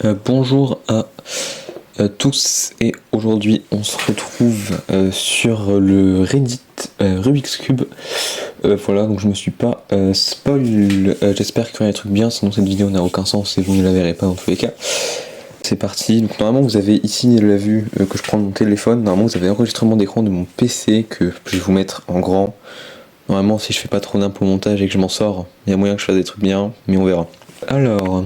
Bonjour à tous et aujourd'hui on se retrouve sur le Reddit Rubik's Cube. Voilà, donc je me suis pas spoil, j'espère qu'il y aura des trucs bien, sinon cette vidéo n'a aucun sens et vous ne la verrez pas dans tous les cas. C'est parti, donc normalement vous avez ici la vue que je prends de mon téléphone, normalement vous avez l'enregistrement d'écran de mon PC que je vais vous mettre en grand. Normalement si je fais pas trop d'impôts au montage et que je m'en sors, il y a moyen que je fasse des trucs bien, mais on verra. Alors...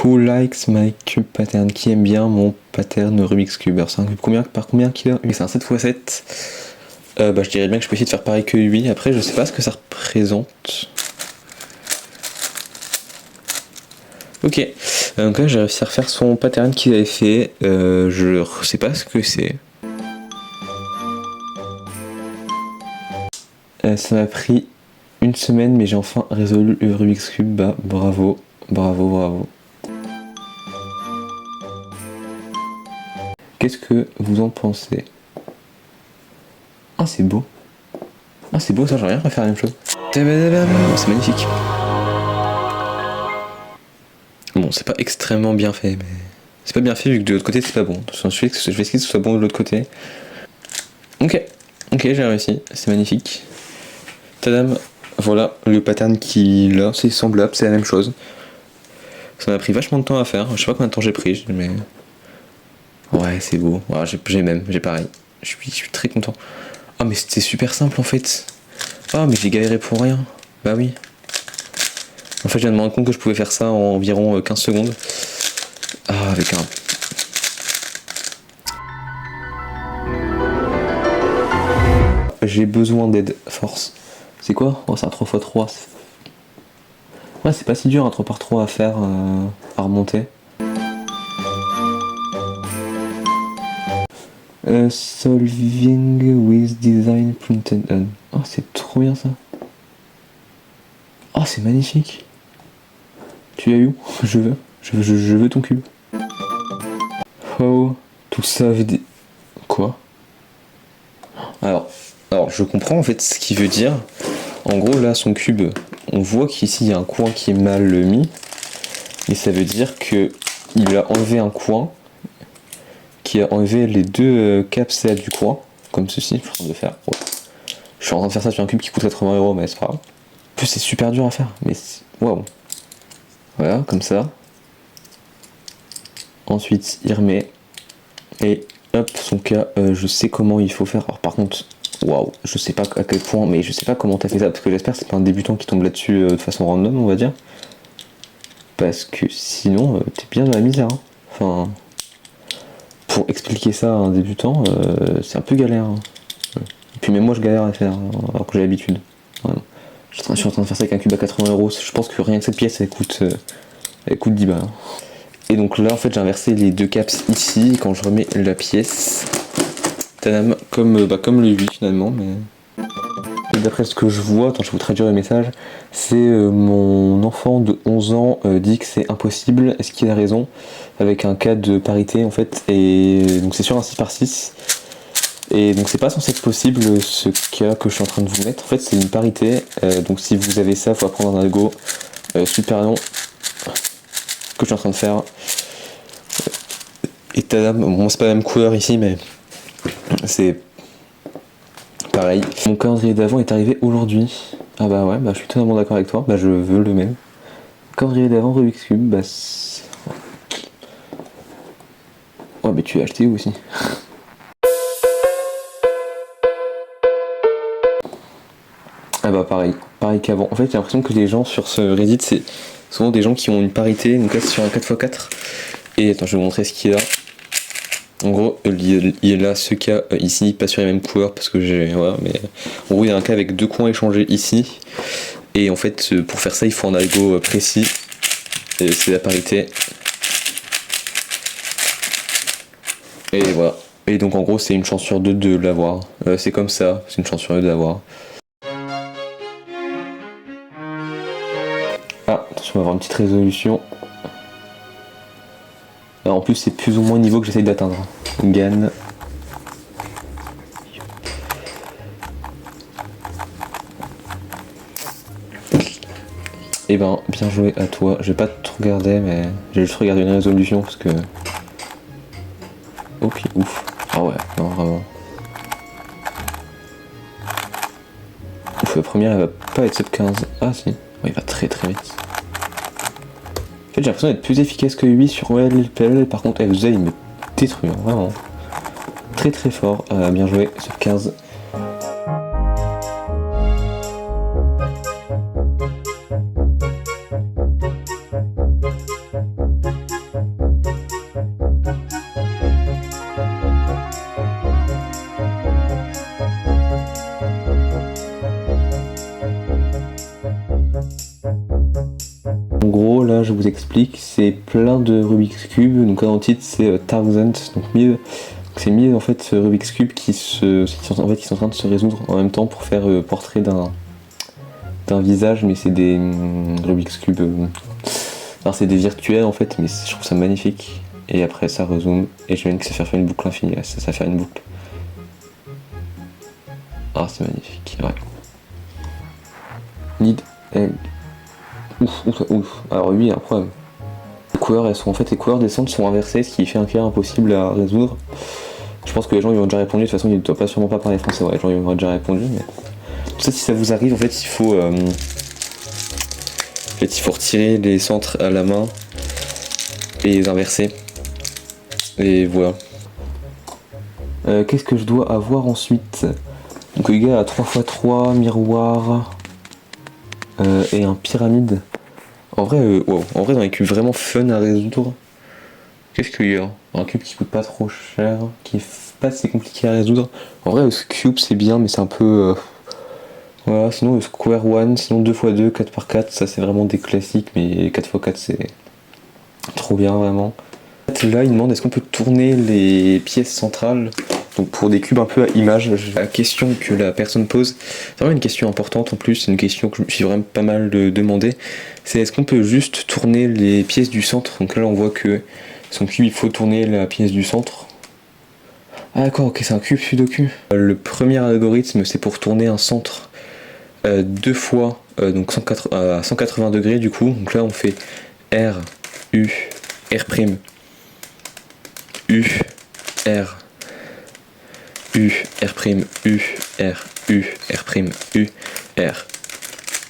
Who likes my cube pattern? Qui aime bien mon pattern Rubik's Cube? Alors c'est un cube par combien qu'il a? C'est un 7x7. Je dirais bien que je peux essayer de faire pareil que lui. Après je sais pas ce que ça représente. Ok. Donc là j'ai réussi à refaire son pattern qu'il avait fait. Je sais pas ce que c'est. Ça m'a pris une semaine mais j'ai enfin résolu le Rubik's Cube. Bah bravo, bravo, bravo. Qu'est-ce que vous en pensez? Ah c'est beau. Ah c'est beau ça, j'aimerais bien refaire la même chose. C'est magnifique. Bon c'est pas extrêmement bien fait, mais... C'est pas bien fait vu que de l'autre côté c'est pas bon. Je vais essayer que ce soit bon de l'autre côté. Ok, j'ai réussi, c'est magnifique. Tadam, voilà le pattern qu'il a, c'est semblable, c'est la même chose. Ça m'a pris vachement de temps à faire, je sais pas combien de temps j'ai pris, mais... Ouais c'est beau, ouais, j'ai pareil. Je suis très content. Ah mais c'était super simple en fait. Ah mais j'ai galéré pour rien. Bah oui. En fait je viens de me rendre compte que je pouvais faire ça en environ 15 secondes. Ah avec un... J'ai besoin d'aide, force. C'est quoi? Oh c'est un 3x3. Ouais c'est pas si dur un 3x3 à faire, à remonter. Solving with design printed on. Oh c'est trop bien ça. Oh c'est magnifique. Tu as eu? Je veux ton cube. Oh, tout ça avait des... Quoi? Alors je comprends en fait ce qu'il veut dire. En gros là son cube, on voit qu'ici il y a un coin qui est mal mis. Et ça veut dire que il a enlevé un coin, qui a enlevé les deux caps du coin, comme ceci, je suis en train de faire. Ouais. Je suis en train de faire ça sur un cube qui coûte 80 €, mais c'est pas grave. En plus c'est super dur à faire, mais waouh. Voilà, comme ça. Ensuite il remet. Et hop, son cas, je sais comment il faut faire. Alors par contre, waouh, je sais pas à quel point, mais je sais pas comment t'as fait ça, parce que j'espère que c'est pas un débutant qui tombe là-dessus de façon random, on va dire. Parce que sinon, t'es bien dans la misère. Hein. Enfin, pour expliquer ça à un débutant, c'est un peu galère. Hein. Et puis même moi, je galère à faire, alors que j'ai l'habitude. Voilà. Je suis en train de faire ça avec un cube à 80 €. Je pense que rien que cette pièce, elle coûte 10 balles. Hein. Et donc là en fait j'ai inversé les deux caps ici, quand je remets la pièce, tadam, comme le 8 finalement, mais... Et d'après ce que je vois, attends je vais vous traduire le message, c'est mon enfant de 11 ans dit que c'est impossible, est-ce qu'il a raison, avec un cas de parité en fait, et donc c'est sur un 6x6, et donc c'est pas censé être possible ce cas que je suis en train de vous mettre, en fait c'est une parité, donc si vous avez ça, il faut apprendre un algo super long, que je suis en train de faire. Et tadam, bon c'est pas la même couleur ici mais c'est pareil. Mon calendrier d'avant est arrivé aujourd'hui. Ah bah ouais, bah je suis totalement d'accord avec toi, bah je veux le même. Calendrier d'avant Rubik's Cube, bah c'est... Ouais mais tu l'as acheté où aussi? Ah bah pareil qu'avant. En fait j'ai l'impression que les gens sur ce Reddit c'est souvent des gens qui ont une parité, donc là c'est sur un 4x4. Et attends je vais vous montrer ce qu'il y a. En gros, il y a ce cas ici, pas sur les mêmes couleurs parce que j'ai. Voilà, mais en gros, il y a un cas avec deux coins échangés ici. Et en fait, pour faire ça, il faut un algo précis. Et c'est la parité. Et voilà. Et donc, en gros, c'est une chance sur deux de l'avoir. C'est comme ça, c'est une chance sur deux de l'avoir. Ah, attention, on va avoir une petite résolution. Alors, en plus, c'est plus ou moins le niveau que j'essaye d'atteindre. GAN. Et ben, bien joué à toi. Je vais pas tout regarder, mais j'ai juste regardé une résolution parce que. Ok, ouf. Ah ouais, non, vraiment. Ouf, la première, elle va pas être sub 15. Ah si. Ouais, il va très très vite. En fait, j'ai l'impression d'être plus efficace que lui sur LPL. Par contre, FZ, il me détruit, hein, vraiment. Très très fort. Bien joué, sub 15. En gros, là, je vous explique, c'est plein de Rubik's Cube. Donc, en titre, c'est Thousand, donc 1000. C'est 1000 en fait Rubik's Cube qui sont en train de se résoudre en même temps pour faire portrait d'un visage, mais c'est des Rubik's Cube. Alors, c'est des virtuels en fait, mais je trouve ça magnifique. Et après, ça rezoome, et je viens que ça fait faire une boucle infinie. Ouais, ça fait une boucle. Ah, c'est magnifique, ouais. Need and... Ouf. Alors oui, il y a un problème. Les couleurs, les couleurs des centres sont inversées, ce qui fait un cas impossible à résoudre. Je pense que les gens ils ont déjà répondu, de toute façon ils ne doivent pas sûrement pas parler français, ouais, les gens ils ont déjà répondu, mais... Tout ça, si ça vous arrive, en fait, il faut retirer les centres à la main et les inverser. Et voilà. Qu'est-ce que je dois avoir ensuite? Donc le gars a 3x3, miroir et un pyramide. En vrai, en vrai dans les cubes vraiment fun à résoudre, qu'est-ce qu'il y a? Un cube qui coûte pas trop cher, qui est pas si compliqué à résoudre. En vrai, le cube c'est bien, mais c'est un peu... Voilà, sinon le square one, sinon 2x2, 4x4, ça c'est vraiment des classiques, mais 4x4 c'est trop bien vraiment. Là, il demande est-ce qu'on peut tourner les pièces centrales, donc pour des cubes un peu à image. La question que la personne pose, c'est vraiment une question importante en plus, c'est une question que je me suis vraiment pas mal demandé, c'est est-ce qu'on peut juste tourner les pièces du centre. Donc là on voit que son cube il faut tourner la pièce du centre. Ah d'accord, ok, c'est un cube sudoku. Le premier algorithme c'est pour tourner un centre deux fois donc 180 degrés du coup. Donc là on fait R, U, R', U, R, U, R', U, R, U, R', U, R,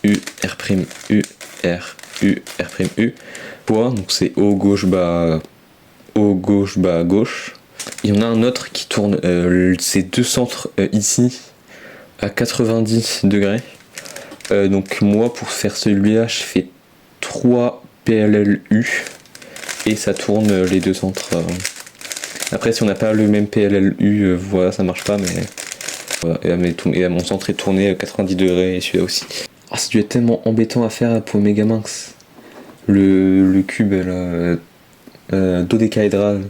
U, R', U, R, U, R', U. Donc c'est haut, gauche, bas, haut, gauche, bas, gauche. Il y en a un autre qui tourne ces deux centres ici à 90 degrés. Donc moi pour faire celui-là je fais 3 PLLU et ça tourne les deux centres. Après si on n'a pas le même PLLU, voilà ça marche pas, mais voilà. Et à mon centre est tourné à 90 degrés et celui-là aussi. Ah, ça doit être tellement embêtant à faire pour Megaminx. Le cube dodécaédral,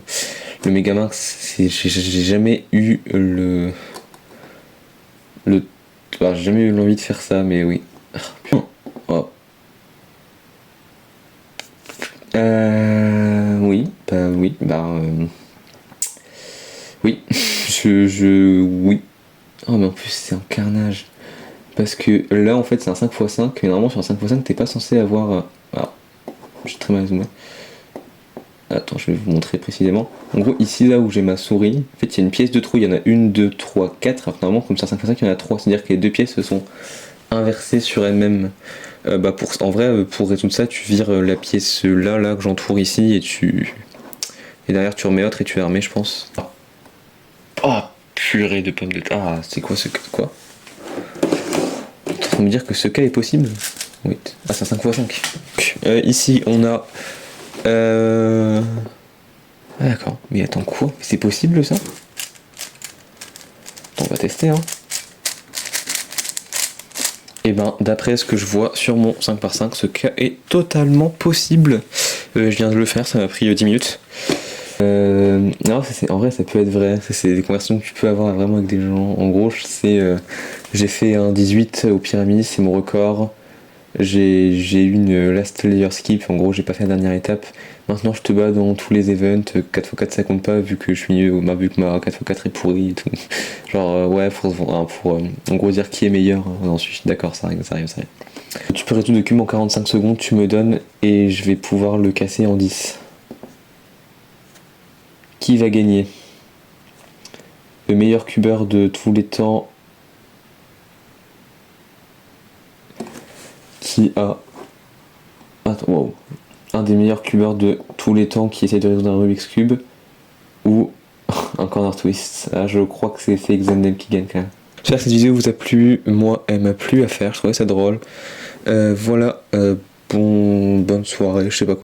le Megaminx, j'ai jamais eu j'ai jamais eu l'envie de faire ça, mais oui. Oh. Oui, oui, oui. Oh, mais en plus, c'est un carnage. Parce que là, en fait, c'est un 5x5, et normalement, sur un 5x5, t'es pas censé avoir. Alors, je suis très mal zoomé. Attends, je vais vous montrer précisément. En gros, ici, là où j'ai ma souris, en fait, il y a une pièce de trou, il y en a 1, 2, 3, 4. Alors, normalement, comme ça, 5x5, il y en a 3. C'est-à-dire que les deux pièces se sont inversées sur elles-mêmes. En vrai, pour résoudre ça, tu vires la pièce là que j'entoure ici, et derrière, tu remets l'autre et tu la remets, je pense. Oh, purée de pommes de terre. Ah, c'est quoi ce cas? Quoi? Tu es en train de me dire que ce cas est possible? Oui. Ah, c'est un 5x5. Ici, on a... Ah d'accord, mais attends quoi? Mais c'est possible ça? Attends, on va tester hein. Et ben d'après ce que je vois sur mon 5x5, ce cas est totalement possible. Je viens de le faire, ça m'a pris 10 minutes. Non, en vrai ça peut être vrai, c'est des conversations que tu peux avoir vraiment avec des gens. En gros, j'ai fait un 18 aux pyramides, c'est mon record. J'ai eu une last layer skip, en gros j'ai pas fait la dernière étape. Maintenant je te bats dans tous les events, 4x4 ça compte pas vu que je suis nul, vu que ma 4x4 est pourrie et tout. Genre ouais, pour en gros dire qui est meilleur, non je suis d'accord, ça arrive. Tu peux résoudre le cube en 45 secondes, tu me donnes et je vais pouvoir le casser en 10. Qui va gagner? Le meilleur cubeur de tous les temps qui a... Attends, wow. Un des meilleurs cubeurs de tous les temps qui essaie de résoudre un Rubik's Cube ou un corner twist. Ah, je crois que c'est Fake Zendem qui gagne quand même. J'espère que cette vidéo vous a plu. Moi, elle m'a plu à faire. Je trouvais ça drôle. Voilà. Bonne soirée. Je sais pas quoi.